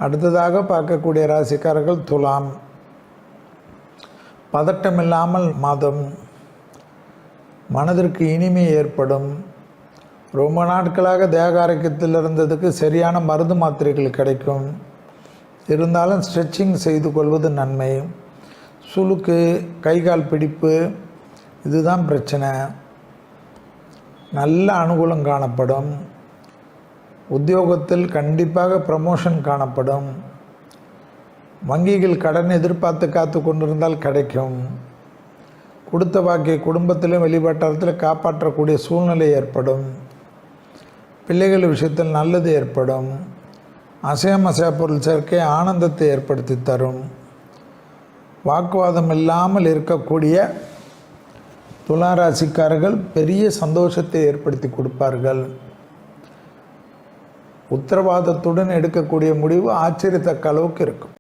அடுத்ததாக பார்க்கக்கூடிய ராசிக்காரர்கள் துலாம். பதட்டமில்லாமல் மாதம், மனதிற்கு இனிமை ஏற்படும். ரொம்ப நாட்களாக தேக ஆரோக்கியத்தில் இருந்ததுக்கு சரியான மருந்து மாத்திரைகள் கிடைக்கும். இருந்தாலும் ஸ்ட்ரெச்சிங் செய்து கொள்வது நன்மை. சுளுக்கு, கைகால் பிடிப்பு இதுதான் பிரச்சனை. நல்ல அனுகூலம் காணப்படும். உத்தியோகத்தில் கண்டிப்பாக ப்ரமோஷன் காணப்படும். வங்கிகள் கடன் எதிர்பார்த்து காத்து கொண்டிருந்தால் கிடைக்கும். கொடுத்த வாக்கை குடும்பத்திலும் வெளிவட்டாரத்தில் காப்பாற்றக்கூடிய சூழ்நிலை ஏற்படும். பிள்ளைகள் விஷயத்தில் நல்லது ஏற்படும். அசையா பொருள் சேர்க்கை ஆனந்தத்தை ஏற்படுத்தி தரும். வாக்குவாதம் இல்லாமல் இருக்கக்கூடிய துளாராசிக்காரர்கள் பெரிய சந்தோஷத்தை ஏற்படுத்தி கொடுப்பார்கள். உத்தரவாதத்துடன் எடுக்கக்கூடிய முடிவு ஆச்சரியத்தக்க அளவுக்கு இருக்கும்.